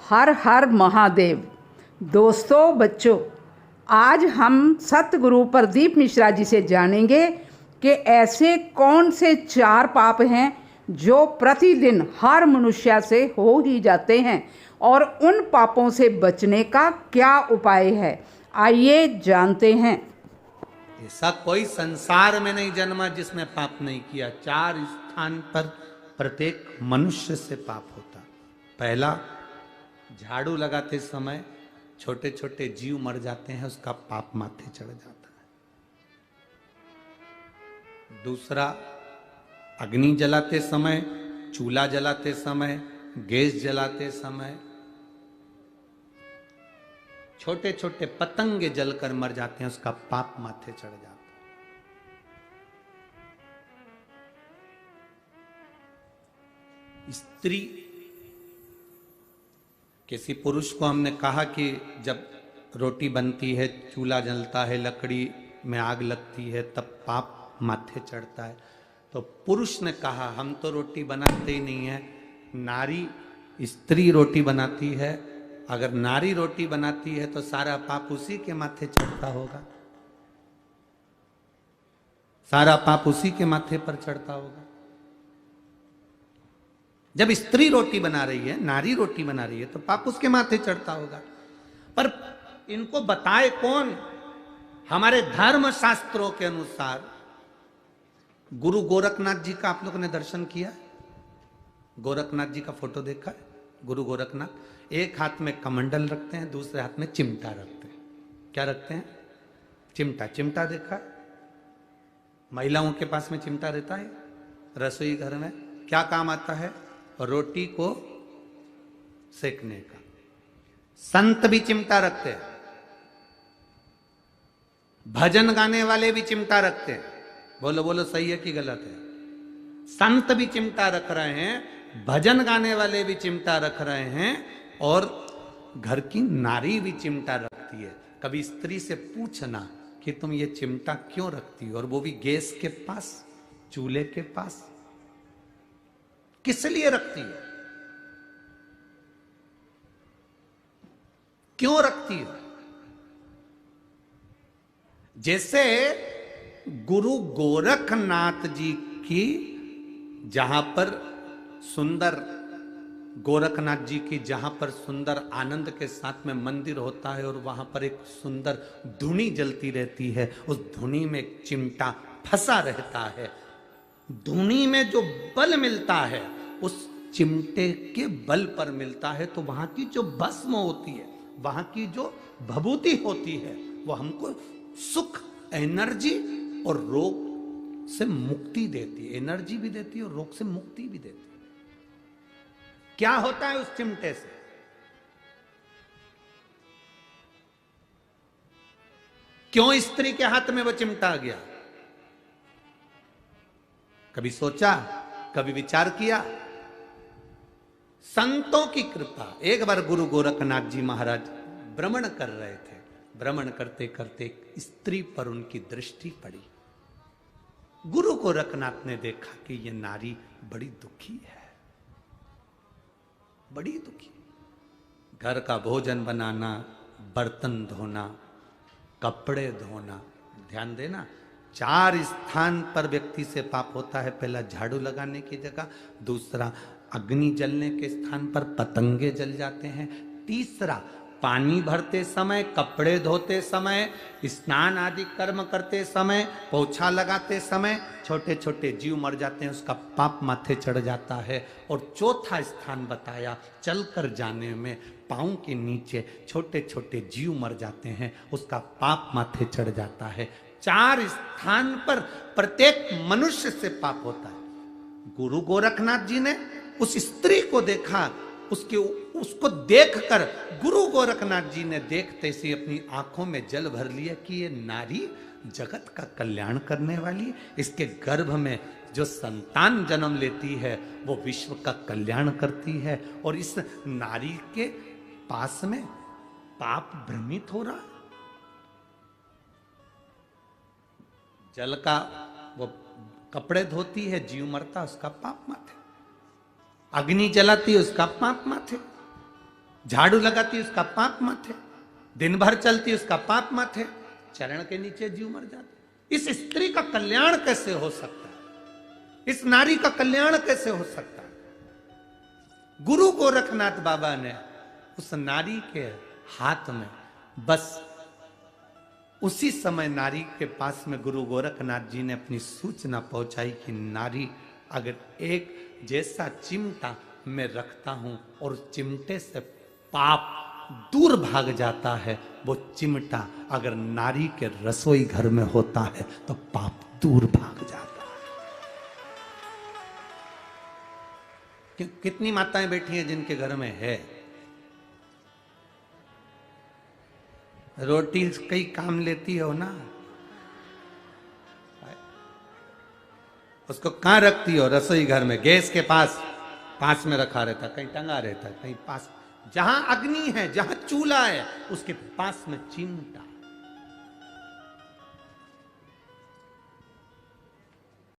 हर हर महादेव। दोस्तों, बच्चों, आज हम सतगुरु प्रदीप मिश्रा जी से जानेंगे कि ऐसे कौन से 4 पाप हैं जो प्रतिदिन हर मनुष्य से हो ही जाते हैं और उन पापों से बचने का क्या उपाय है। आइए जानते हैं। ऐसा कोई संसार में नहीं जन्मा जिसने पाप नहीं किया। 4 स्थान पर प्रत्येक मनुष्य से पाप होता। पहला, झाड़ू लगाते समय छोटे छोटे जीव मर जाते हैं, उसका पाप माथे चढ़ जाता है। दूसरा, अग्नि जलाते समय, चूल्हा जलाते समय, गैस जलाते समय छोटे छोटे पतंगे जलकर मर जाते हैं, उसका पाप माथे चढ़ जाता है। स्त्री, किसी पुरुष को हमने कहा कि जब रोटी बनती है, चूल्हा जलता है, लकड़ी में आग लगती है, तब पाप माथे चढ़ता है। तो पुरुष ने कहा हम तो रोटी बनाते ही नहीं है, नारी स्त्री रोटी बनाती है। अगर नारी रोटी बनाती है तो सारा पाप उसी के माथे चढ़ता होगा, सारा पाप उसी के माथे पर चढ़ता होगा। जब स्त्री रोटी बना रही है, नारी रोटी बना रही है, तो पाप उसके माथे चढ़ता होगा। पर इनको बताए कौन? हमारे धर्म शास्त्रों के अनुसार गुरु गोरखनाथ जी का आप लोगों ने दर्शन किया? गोरखनाथ जी का फोटो देखा है? गुरु गोरखनाथ एक हाथ में कमंडल रखते हैं, दूसरे हाथ में चिमटा रखते हैं। क्या रखते हैं? चिमटा। चिमटा देखा है? महिलाओं के पास में चिमटा रहता है रसोई घर में। क्या काम आता है? रोटी को सेकने का। संत भी चिमटा रखते हैं, भजन गाने वाले भी चिमटा रखते हैं। बोलो बोलो, सही है कि गलत है? संत भी चिमटा रख रहे हैं, भजन गाने वाले भी चिमटा रख रहे हैं, और घर की नारी भी चिमटा रखती है। कभी स्त्री से पूछना कि तुम ये चिमटा क्यों रखती हो, और वो भी गैस के पास, चूल्हे के पास। किस लिए रखती है? क्यों रखती है? जैसे गुरु गोरखनाथ जी की, जहां पर सुंदर गोरखनाथ जी की, जहां पर सुंदर आनंद के साथ में मंदिर होता है और वहां पर एक सुंदर धुनी जलती रहती है, उस धुनी में एक चिमटा फंसा रहता है। धुनी में जो बल मिलता है उस चिमटे के बल पर मिलता है। तो वहां की जो भस्म होती है, वहां की जो भभूति होती है, वो हमको सुख, एनर्जी और रोग से मुक्ति देती है। एनर्जी भी देती है और रोग से मुक्ति भी देती है। क्या होता है उस चिमटे से? क्यों स्त्री के हाथ में वो चिमटा आ गया? कभी सोचा, कभी विचार किया? संतों की कृपा। एक बार गुरु गोरखनाथ जी महाराज भ्रमण कर रहे थे। भ्रमण करते करते एक स्त्री पर उनकी दृष्टि पड़ी। गुरु गोरखनाथ ने देखा कि ये नारी बड़ी दुखी है, बड़ी दुखी। घर का भोजन बनाना, बर्तन धोना, कपड़े धोना। ध्यान देना, 4 स्थान पर व्यक्ति से पाप होता है। पहला, झाड़ू लगाने की जगह। दूसरा, अग्नि जलने के स्थान पर पतंगे जल जाते हैं। तीसरा, पानी भरते समय, कपड़े धोते समय, स्नान आदि कर्म करते समय, पोछा लगाते समय छोटे छोटे जीव मर जाते हैं, उसका पाप माथे चढ़ जाता है। और चौथा स्थान बताया, चलकर जाने में पांव के नीचे छोटे छोटे जीव मर जाते हैं, उसका पाप माथे चढ़ जाता है। 4 स्थान पर प्रत्येक मनुष्य से पाप होता है। गुरु गोरखनाथ जी ने उस स्त्री को देखा, उसको देखकर गुरु गोरखनाथ जी ने देखते से अपनी आंखों में जल भर लिया कि ये नारी जगत का कल्याण करने वाली, इसके गर्भ में जो संतान जन्म लेती है वो विश्व का कल्याण करती है, और इस नारी के पास में पाप भ्रमित हो रहा। जल का वो कपड़े धोती है, जीव मरता, उसका पाप माथे। अग्नि जलाती है, उसका पाप माथे। झाड़ू लगाती उसका पाप माथे, दिन भर चलती उसका पाप माथे, चरण के नीचे जीव मर जाता। इस स्त्री का कल्याण कैसे हो सकता है? इस नारी का कल्याण कैसे हो सकता है? गुरु गोरखनाथ बाबा ने उस नारी के हाथ में, बस उसी समय नारी के पास में गुरु गोरखनाथ जी ने अपनी सूचना पहुंचाई कि नारी, अगर एक जैसा चिमटा मैं रखता हूं और उस चिमटे से पाप दूर भाग जाता है, वो चिमटा अगर नारी के रसोई घर में होता है तो पाप दूर भाग जाता है। कितनी माताएं बैठी हैं जिनके घर में है रोटी, कई काम लेती हो ना, उसको कहां रखती हो? रसोई घर में, गैस के पास में रखा रहता, कहीं टंगा रहता, कहीं पास, जहां अग्नि है, जहां चूल्हा है, उसके पास में चिमटा।